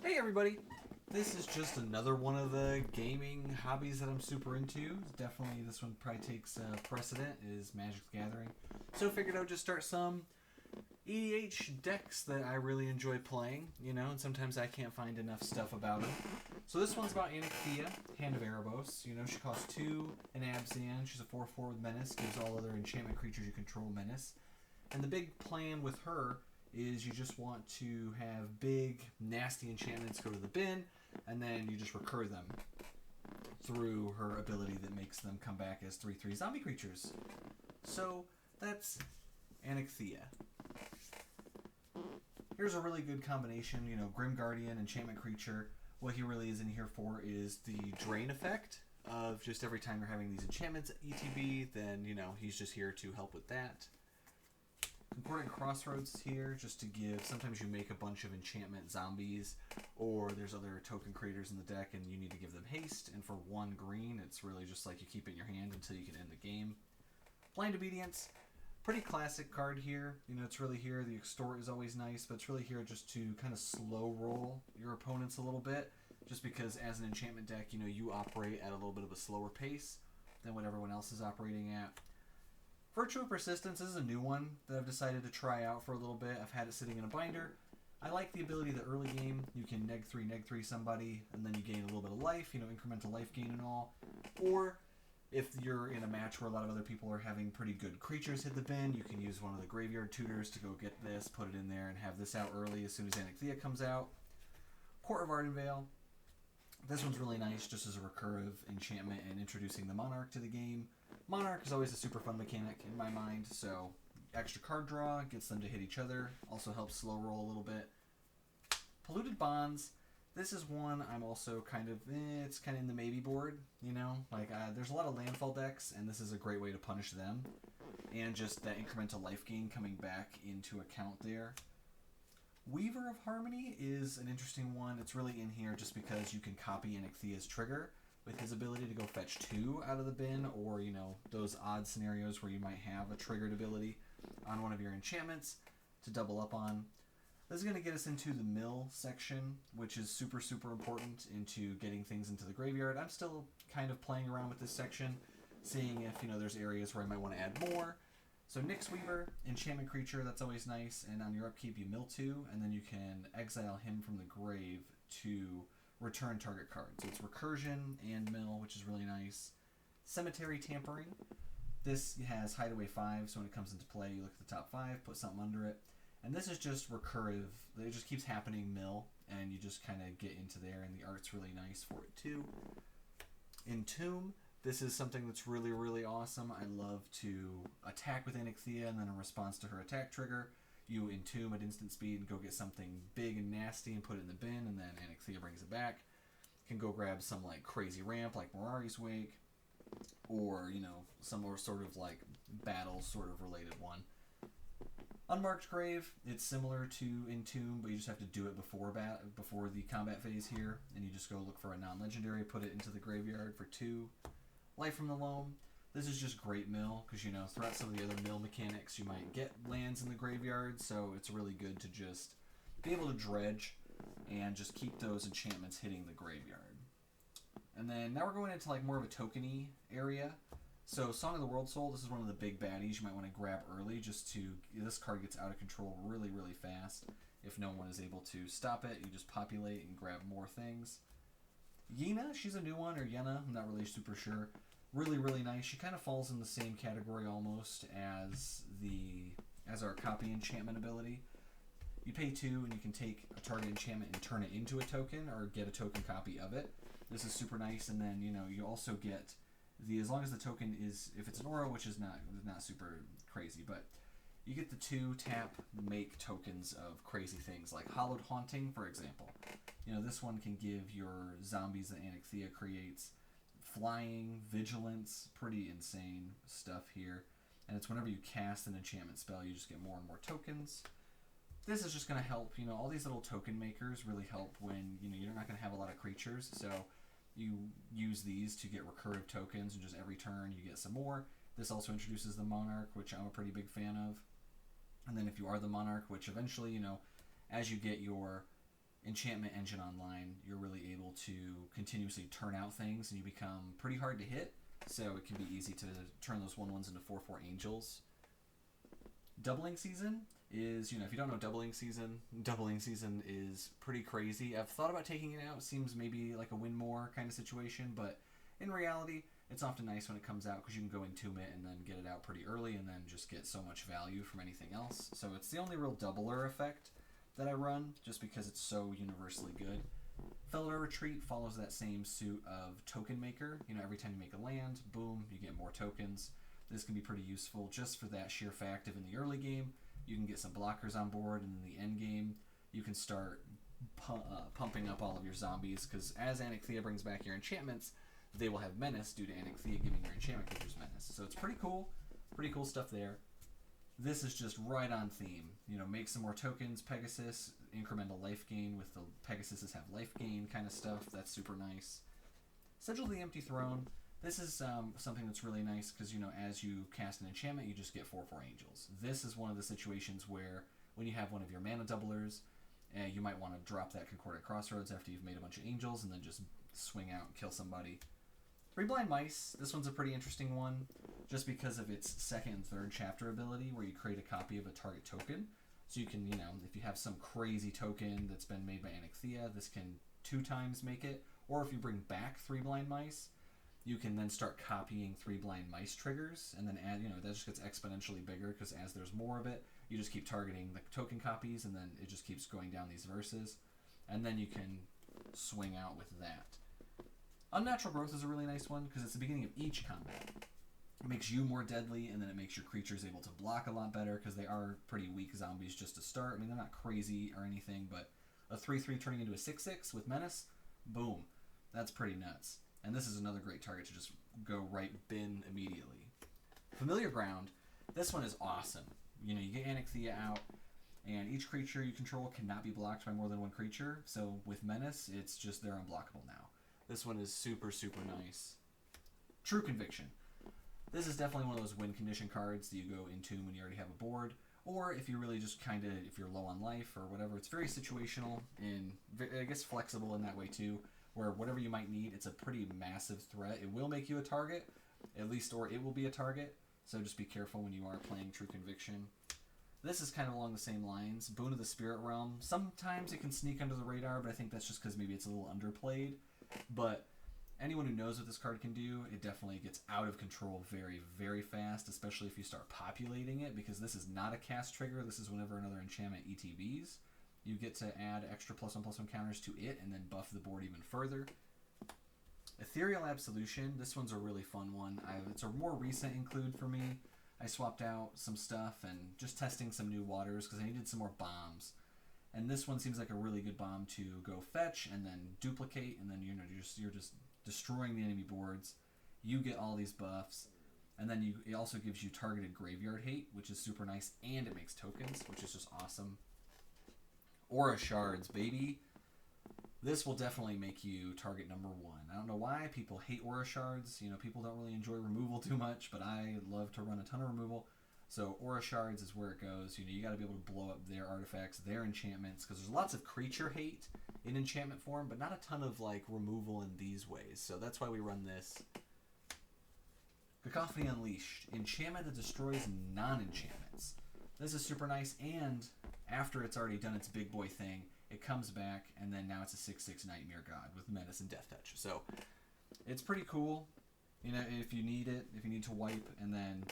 Hey everybody! This is just another one of the gaming hobbies that I'm super into. Definitely this one probably takes precedent, is Magic the Gathering. So I figured I would just start some EDH decks that I really enjoy playing, and sometimes I can't find enough stuff about them. So this one's about Anikthea, Hand of Erebos. She costs 2 an Abzan. She's a 4/4 with Menace, gives all other enchantment creatures you control Menace. And the big plan with her is you just want to have big, nasty enchantments go to the bin, and then you just recur them through her ability that makes them come back as 3/3 zombie creatures. So that's Anikthea. Here's a really good combination, Grim Guardian, enchantment creature. What he really is in here for is the drain effect of just every time you're having these enchantments ETB, then, he's just here to help with that. Concordant Crossroads here, just to give, sometimes you make a bunch of enchantment zombies, or there's other token creators in the deck and you need to give them haste, and for 1 green, it's really just like you keep it in your hand until you can end the game. Blind Obedience, pretty classic card here. It's really here, the Extort is always nice, but it's really here just to kind of slow roll your opponents a little bit, just because as an enchantment deck, you operate at a little bit of a slower pace than what everyone else is operating at. Virtue of Persistence is a new one that I've decided to try out for a little bit. I've had it sitting in a binder. I like the ability that early game you can neg 3 somebody, and then you gain a little bit of life, incremental life gain and all. Or if you're in a match where a lot of other people are having pretty good creatures hit the bin, you can use one of the graveyard tutors to go get this, put it in there, and have this out early as soon as Anikthea comes out. Court of Ardenvale. This one's really nice just as a recursive enchantment and introducing the Monarch to the game. Monarch is always a super fun mechanic in my mind, so extra card draw, gets them to hit each other, also helps slow roll a little bit. Polluted Bonds, this is one I'm also it's kind of in the maybe board, there's a lot of landfall decks, and this is a great way to punish them, and just that incremental life gain coming back into account there. Weaver of Harmony is an interesting one. It's really in here just because you can copy Anikthea's trigger with his ability to go fetch 2 out of the bin, or, those odd scenarios where you might have a triggered ability on one of your enchantments to double up on. This is going to get us into the mill section, which is super, super important into getting things into the graveyard. I'm still kind of playing around with this section, seeing if, there's areas where I might want to add more. So Nyx Weaver, enchantment creature, that's always nice, and on your upkeep you mill 2, and then you can exile him from the grave to return target card. So it's recursion and mill, which is really nice. Cemetery Tampering. This has Hideaway 5, so when it comes into play, you look at the top 5, put something under it. And this is just recursive. It just keeps happening mill, and you just kind of get into there, and the art's really nice for it too. Entomb. This is something that's really, really awesome. I love to attack with Anikthea, and then in response to her attack trigger, you entomb at instant speed and go get something big and nasty and put it in the bin, and then Anikthea brings it back. You can go grab some crazy ramp like Mirari's Wake, or some more sort of battle sort of related one. Unmarked Grave, it's similar to Entomb, but you just have to do it before the combat phase here, and you just go look for a non-legendary, put it into the graveyard for 2. Life from the Loam. This is just great mill, because throughout some of the other mill mechanics you might get lands in the graveyard, so it's really good to just be able to dredge and just keep those enchantments hitting the graveyard. And then now we're going into more of a tokeny area. So Song of the World Soul, this is one of the big baddies you might want to grab early, this card gets out of control really, really fast. If no one is able to stop it, you just populate and grab more things. Yena, she's a new one, or Yena, I'm not really super sure. Really, really nice. She kind of falls in the same category almost as our copy enchantment ability. You pay 2 and you can take a target enchantment and turn it into a token, or get a token copy of it. This is super nice, and then you also get as long as the token is, if it's an aura, which is not super crazy, but you get the 2 tap make tokens of crazy things like Hallowed Haunting, for example. This one can give your zombies that Anikthea creates flying, vigilance, pretty insane stuff here. And it's whenever you cast an enchantment spell, you just get more and more tokens. This is just going to help, all these little token makers really help when, you're not going to have a lot of creatures, so you use these to get recursive tokens, and just every turn you get some more. This also introduces the Monarch, which I'm a pretty big fan of. And then if you are the Monarch, which eventually, as you get your Enchantment Engine Online, you're really able to continuously turn out things, and you become pretty hard to hit. So it can be easy to turn those 1/1s into 4/4 angels. Doubling Season is, if you don't know Doubling Season is pretty crazy. I've thought about taking it out. It seems maybe like a win more kind of situation, but in reality, it's often nice when it comes out because you can go Entomb it and then get it out pretty early and then just get so much value from anything else. So it's the only real doubler effect that I run, just because it's so universally good. Fellow Retreat follows that same suit of Token Maker. Every time you make a land, boom, you get more tokens. This can be pretty useful just for that sheer fact of in the early game, you can get some blockers on board, and in the end game, you can start pumping up all of your zombies, because as Anikthea brings back your enchantments, they will have menace due to Anikthea giving your enchantment creatures menace. So it's pretty cool stuff there. This is just right on theme. Make some more tokens, Pegasus, incremental life gain with the Pegasuses have life gain kind of stuff. That's super nice. Sigil the Empty Throne. This is something that's really nice because, as you cast an enchantment, you just get 4/4 angels. This is one of the situations where when you have one of your mana doublers, you might want to drop that Concordant Crossroads after you've made a bunch of angels and then just swing out and kill somebody. 3 Blind Mice. This one's a pretty interesting one just because of its second and third chapter ability where you create a copy of a target token. So you can, if you have some crazy token that's been made by Anikthea, this can 2 times make it. Or if you bring back 3 Blind Mice, you can then start copying 3 Blind Mice triggers and then add, that just gets exponentially bigger because as there's more of it, you just keep targeting the token copies and then it just keeps going down these verses. And then you can swing out with that. Unnatural Growth is a really nice one because it's the beginning of each combat. It makes you more deadly, and then it makes your creatures able to block a lot better because they are pretty weak zombies just to start. I mean, they're not crazy or anything, but a 3/3 turning into a 6/6 with Menace, boom. That's pretty nuts. And this is another great target to just go right bin immediately. Familiar Ground, this one is awesome. You get Anikthea out, and each creature you control cannot be blocked by more than one creature, so with Menace, it's just they're unblockable now. This one is super, super nice. True Conviction. This is definitely one of those win condition cards that you go Entomb when you already have a board, or if you really just if you're low on life or whatever. It's very situational and I guess flexible in that way too, where whatever you might need, it's a pretty massive threat. It will make you a target, at least, or it will be a target, so just be careful when you are playing True Conviction. This is kind of along the same lines. Boon of the Spirit Realm. Sometimes it can sneak under the radar, but I think that's just because maybe it's a little underplayed. But anyone who knows what this card can do, it definitely gets out of control very, very fast, especially if you start populating it, because this is not a cast trigger. This is whenever another enchantment ETBs. You get to add extra +1/+1 counters to it and then buff the board even further. Ethereal Absolution. This one's a really fun one. It's a more recent include for me. I swapped out some stuff and just testing some new waters because I needed some more bombs. And this one seems like a really good bomb to go fetch and then duplicate, and then you're just destroying the enemy boards. You get all these buffs, and then it also gives you targeted graveyard hate, which is super nice, and it makes tokens, which is just awesome. Aura Shards, baby. This will definitely make you target number 1. I don't know why people hate Aura Shards. People don't really enjoy removal too much, but I love to run a ton of removal. So Aura Shards is where it goes. You got to be able to blow up their artifacts, their enchantments, because there's lots of creature hate in enchantment form, but not a ton of removal in these ways. So that's why we run this. Cacophony Unleashed. Enchantment that destroys non-enchantments. This is super nice, and after it's already done its big boy thing, it comes back, and then now it's a 6/6 Nightmare God with Menace and Death Touch. So it's pretty cool. If you need it, if you need to wipe, and then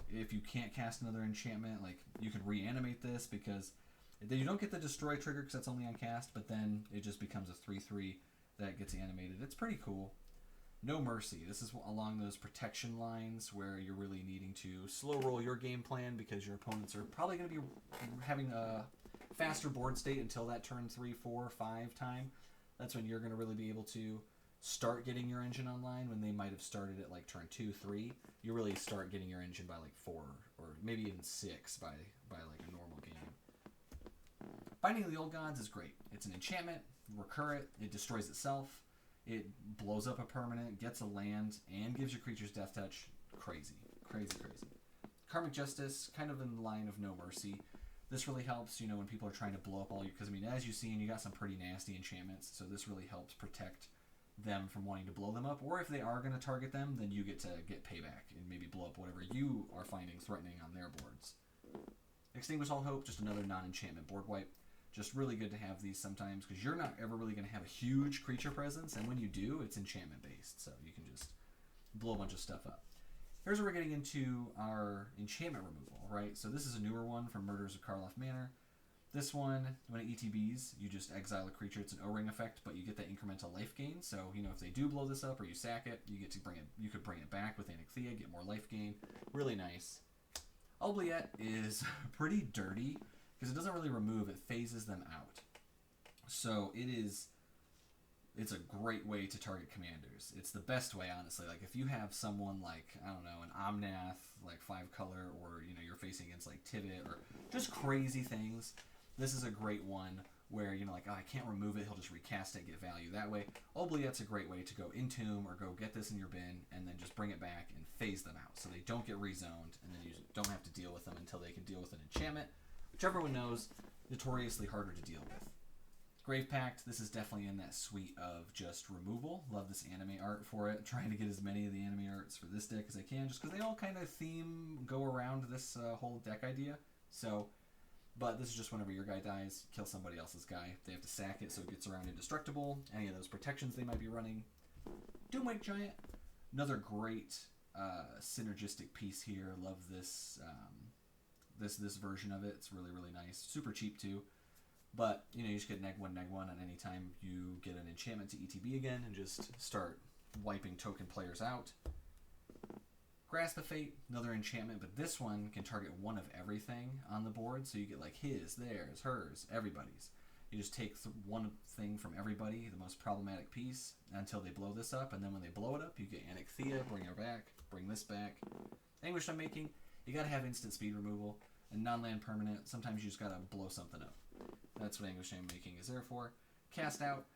if you can't cast another enchantment, you can reanimate this because you don't get the destroy trigger because that's only on cast, but then it just becomes a 3/3 that gets animated. It's pretty cool. No Mercy. This is along those protection lines where you're really needing to slow roll your game plan because your opponents are probably going to be having a faster board state until that turn 3, 4, 5 time. That's when you're going to really be able to start getting your engine online when they might have started at turn 2, 3. You really start getting your engine by 4 or maybe even 6 by a normal game. Binding of the Old Gods is great. It's an enchantment, recurrent, it destroys itself, it blows up a permanent, gets a land, and gives your creatures Death Touch. Crazy. Crazy, crazy. Karmic Justice, kind of in the line of No Mercy. This really helps, you know, when people are trying to blow up all your... Because, I mean, as you've seen, you got some pretty nasty enchantments, so this really helps protect them from wanting to blow them up. Or if they are going to target them, then you get to get payback and maybe blow up whatever you are finding threatening on their boards. Extinguish All Hope, just another non-enchantment board wipe. Just really good to have these sometimes, because you're not ever really going to have a huge creature presence, and when you do, it's enchantment-based, so you can just blow a bunch of stuff up. Here's where we're getting into our enchantment removal, right? So this is a newer one from Murders of Karloff Manor. This one, when it ETBs, you just exile a creature. It's an O-ring effect, but you get that incremental life gain. So, you know, if they do blow this up or you sack it, you get to bring it. You could bring it back with Anikthea, get more life gain. Really nice. Oubliette is pretty dirty because it doesn't really remove; it phases them out. So it's a great way to target commanders. It's the best way, honestly. Like, if you have someone like, I don't know, an Omnath, like 5-color, or, you know, you're facing against, like, Tivit, or just crazy things, this is a great one where, you know, like, oh, I can't remove it, he'll just recast it, get value that way. Oubliette's a great way to go Entomb, or go get this in your bin, and then just bring it back and phase them out, so they don't get rezoned, and then you don't have to deal with them until they can deal with an enchantment, which everyone knows, notoriously harder to deal with. Grave Pact, this is definitely in that suite of just removal. Love this anime art for it. Trying to get as many of the anime arts for this deck as I can, just because they all kind of go around this whole deck idea. So, but this is just whenever your guy dies, kill somebody else's guy. They have to sack it so it gets around indestructible. Any of those protections they might be running. Doomwake Giant, another great synergistic piece here. Love this this version of it. It's really, really nice. Super cheap too. But, you know, you just get neg 1, and anytime you get an enchantment to ETB again and just start wiping token players out. Grasp of Fate, another enchantment, but this one can target one of everything on the board, so you get like his, theirs, hers, everybody's. You just take one thing from everybody, the most problematic piece, until they blow this up, and then when they blow it up, you get Anikthea, bring her back, bring this back. Anguish Unmaking, you gotta have instant speed removal, and non-land permanent, sometimes you just gotta blow something up. That's what Anguish Unmaking is there for. Cast Out,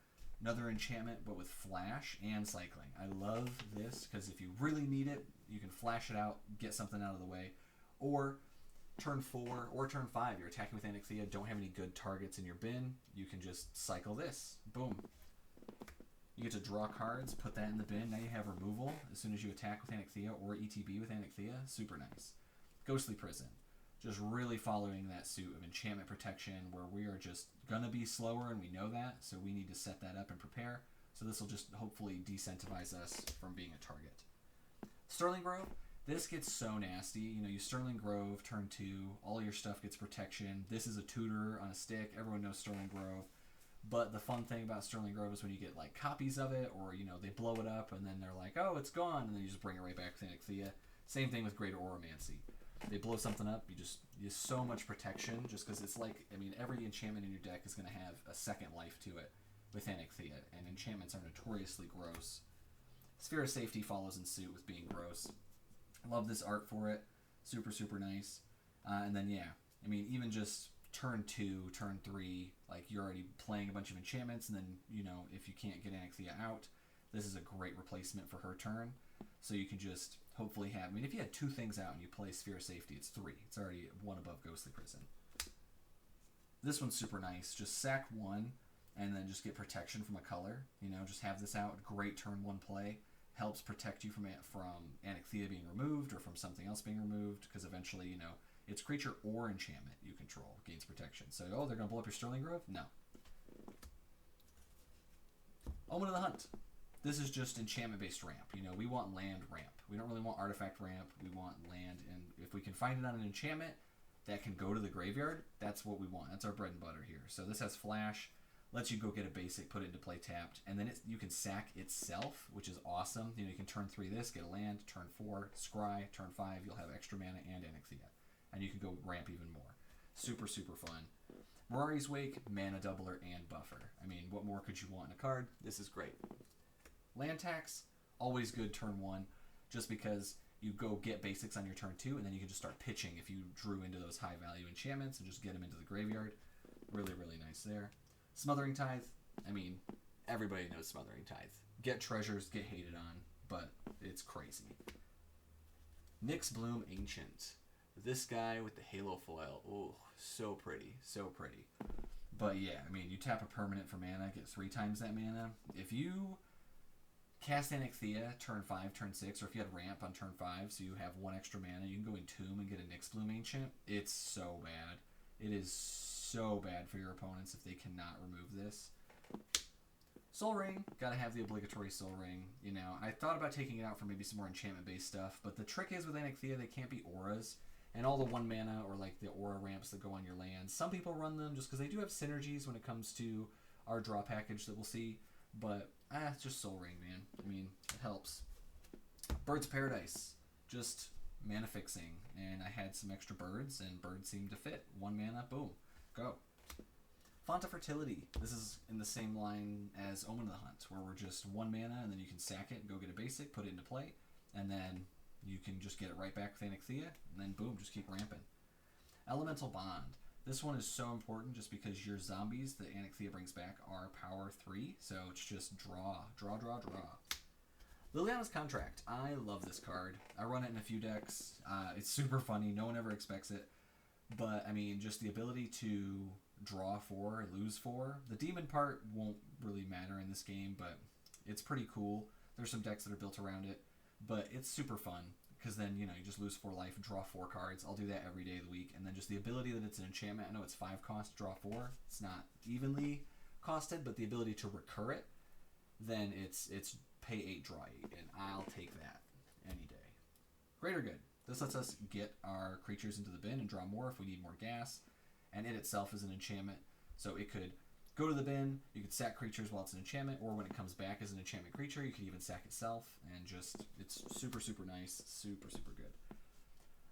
another enchantment, but with flash and cycling. I love this, because if you really need it, you can flash it out, get something out of the way. Or, turn 4 or turn 5, you're attacking with Anikthea, don't have any good targets in your bin, you can just cycle this. Boom. You get to draw cards, put that in the bin, now you have removal as soon as you attack with Anikthea or ETB with Anikthea. Super nice. Ghostly Prison. Just really following that suit of enchantment protection where we are just going to be slower and we know that, so we need to set that up and prepare. So this will just hopefully decentivize us from being a target. Sterling Grove, this gets so nasty. You know, you Sterling Grove, turn 2, all your stuff gets protection. This is a tutor on a stick. Everyone knows Sterling Grove. But the fun thing about Sterling Grove is when you get like copies of it, or, you know, they blow it up and then they're like, oh, it's gone, and then you just bring it right back with Anikthea. Same thing with Greater Oromancy. They blow something up, you so much protection, just because it's like, I mean, every enchantment in your deck is going to have a second life to it with Anikthea, and enchantments are notoriously gross. Sphere of Safety follows in suit with being gross. Love this art for it. Super, super nice. And then, yeah, I mean, even just turn 2, turn 3, like, you're already playing a bunch of enchantments, and then, you know, if you can't get Anikthea out, this is a great replacement for her turn. So you can just hopefully have... I mean, if you had 2 things out and you play Sphere of Safety, it's 3. It's already 1 above Ghostly Prison. This one's super nice. Just sack 1 and then just get protection from a color. You know, just have this out. Great turn 1 play. Helps protect you from Anikthea being removed or from something else being removed, because eventually, you know, it's creature or enchantment you control gains protection. So, oh, they're going to blow up your Sterling Grove? No. Omen of the Hunt. This is just enchantment-based ramp. You know, we want land ramp. We don't really want artifact ramp. We want land, and if we can find it on an enchantment that can go to the graveyard, that's what we want. That's our bread and butter here. So this has flash, lets you go get a basic, put it into play tapped, and then you can sack itself, which is awesome. You know, you can turn 3 this, get a land, turn 4, scry, turn 5, you'll have extra mana and Anikthea. And you can go ramp even more. Super, super fun. Mirari's Wake, mana doubler and buffer. I mean, what more could you want in a card? This is great. Land tax, always good turn 1, just because you go get basics on your turn 2, and then you can just start pitching if you drew into those high value enchantments and just get them into the graveyard. Really, really nice there. Smothering Tithe, I mean, everybody knows Smothering Tithe. Get treasures, get hated on, but it's crazy. Nyx Bloom Ancient. this guy with the halo foil. Oh, so pretty, so pretty. But yeah, I mean, you tap a permanent for mana, get 3 times that mana. If you cast Anikthea turn 5, turn 6, or if you had ramp on turn 5, so you have 1 extra mana, you can go Entomb and get a Nyxbloom Ancient. It's so bad. It is so bad for your opponents if they cannot remove this. Soul Ring, gotta have the obligatory Soul Ring. You know, I thought about taking it out for maybe some more enchantment-based stuff, but the trick is with Anikthea, they can't be auras. And all the 1 mana or like the aura ramps that go on your lands, some people run them just because they do have synergies when it comes to our draw package that we'll see. But, it's just Soul Ring, man. I mean, it helps. Bird's Paradise, just mana fixing. And I had some extra birds, and birds seemed to fit. 1 mana, boom, go. Font of Fertility. This is in the same line as Omen of the Hunt, where we're just 1 mana, and then you can sack it and go get a basic, put it into play, and then you can just get it right back with Anikthea, and then boom, just keep ramping. Elemental Bond. This one is so important just because your zombies that Anikthea brings back are power 3, so it's just draw, draw, draw, draw. Liliana's Contract. I love this card. I run it in a few decks. It's super funny. No one ever expects it. But, I mean, just the ability to draw 4, lose 4. The demon part won't really matter in this game, but it's pretty cool. There's some decks that are built around it. But it's super fun, because then, you know, you just lose 4 life and draw 4 cards. I'll do that every day of the week. And then just the ability that it's an enchantment. I know it's 5 cost, draw 4. It's not evenly costed, but the ability to recur it, then it's pay 8, draw 8. And I'll take that any day. Greater Good. This lets us get our creatures into the bin and draw more if we need more gas. And it itself is an enchantment. So it could go to the bin, you could sack creatures while it's an enchantment, or when it comes back as an enchantment creature, you could even sack itself, and just, it's super, super nice, super, super good.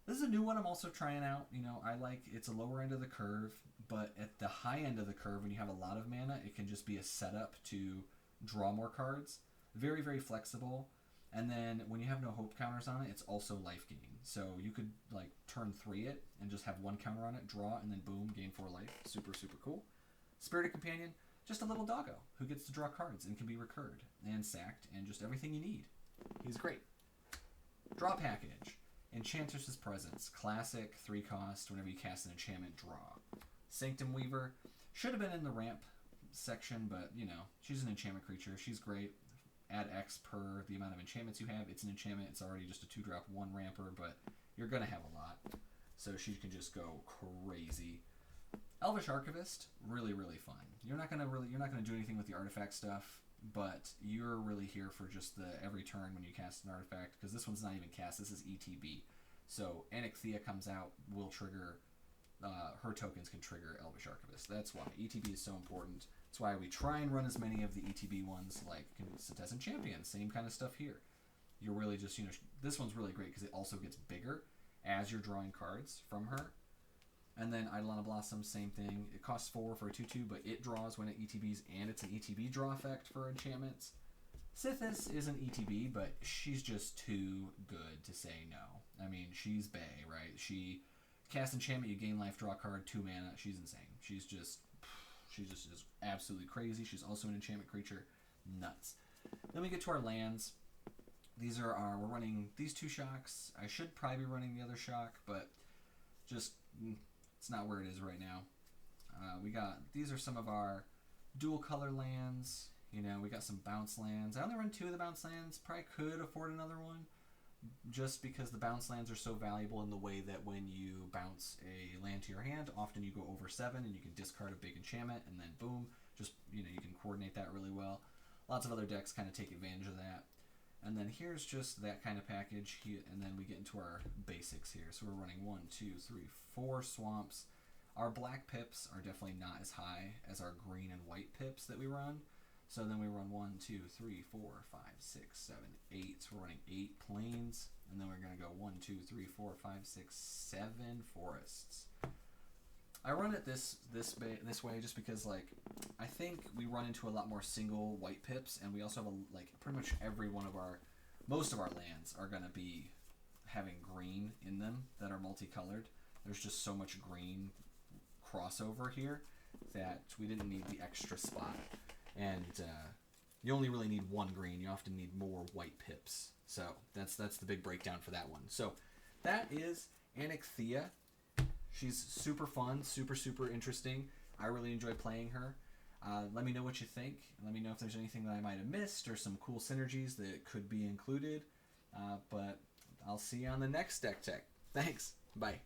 This is a new one I'm also trying out. You know, I like, it's a lower end of the curve, but at the high end of the curve, when you have a lot of mana, it can just be a setup to draw more cards. Very, very flexible. And then when you have no hope counters on it, it's also life gain. So you could, like, turn 3 it and just have 1 counter on it, draw, and then boom, gain 4 life. Super, super cool. Spirited Companion, just a little doggo who gets to draw cards and can be recurred and sacked and just everything you need. He's great. Draw package. Enchantress's Presence. Classic 3 cost. Whenever you cast an enchantment, draw. Sanctum Weaver. Should have been in the ramp section, but, you know, she's an enchantment creature. She's great. Add X per the amount of enchantments you have. It's an enchantment. It's already just a 2-drop 1 ramper, but you're going to have a lot. So she can just go crazy. Elvish Archivist, really, really fun. You're not gonna do anything with the artifact stuff, but you're really here for just the every turn when you cast an artifact, because this one's not even cast. This is ETB. So Anikthea comes out, will trigger. Her tokens can trigger Elvish Archivist. That's why ETB is so important. That's why we try and run as many of the ETB ones, like Citizen Champion. Same kind of stuff here. You're really just, you know, this one's really great because it also gets bigger as you're drawing cards from her. And then Eidolon Blossom, same thing. It costs 4 for a 2/2, but it draws when it ETBs, and it's an ETB draw effect for enchantments. Sithis is an ETB, but she's just too good to say no. I mean, she's bae, right? She casts enchantment, you gain life, draw a card, 2 mana. She's insane. She's just is absolutely crazy. She's also an enchantment creature. Nuts. Then we get to our lands. These are we're running these 2 shocks. I should probably be running the other shock, but just... it's not where it is right now. These are some of our dual color lands. You know, we got some bounce lands. I only run 2 of the bounce lands. Probably could afford another one, just because the bounce lands are so valuable in the way that when you bounce a land to your hand, often you go over 7 and you can discard a big enchantment, and then boom, just, you know, you can coordinate that really well. Lots of other decks kind of take advantage of that. And then here's just that kind of package, and then we get into our basics here. So we're running 1, 2, 3, 4 swamps. Our black pips are definitely not as high as our green and white pips that we run. So then we run 1, 2, 3, 4, 5, 6, 7, 8. So we're running 8 plains, and then we're going to go 1, 2, 3, 4, 5, 6, 7 forests. I run it this way just because, like, I think we run into a lot more single white pips, and we also have pretty much most of our lands are going to be having green in them that are multicolored. There's just so much green crossover here that we didn't need the extra spot. And you only really need 1 green. You often need more white pips. So that's the big breakdown for that one. So that is Anikthea. She's super fun, super interesting. I really enjoy playing her. Let me know what you think. Let me know if there's anything that I might have missed or some cool synergies that could be included. But I'll see you on the next Deck Tech. Thanks. Bye.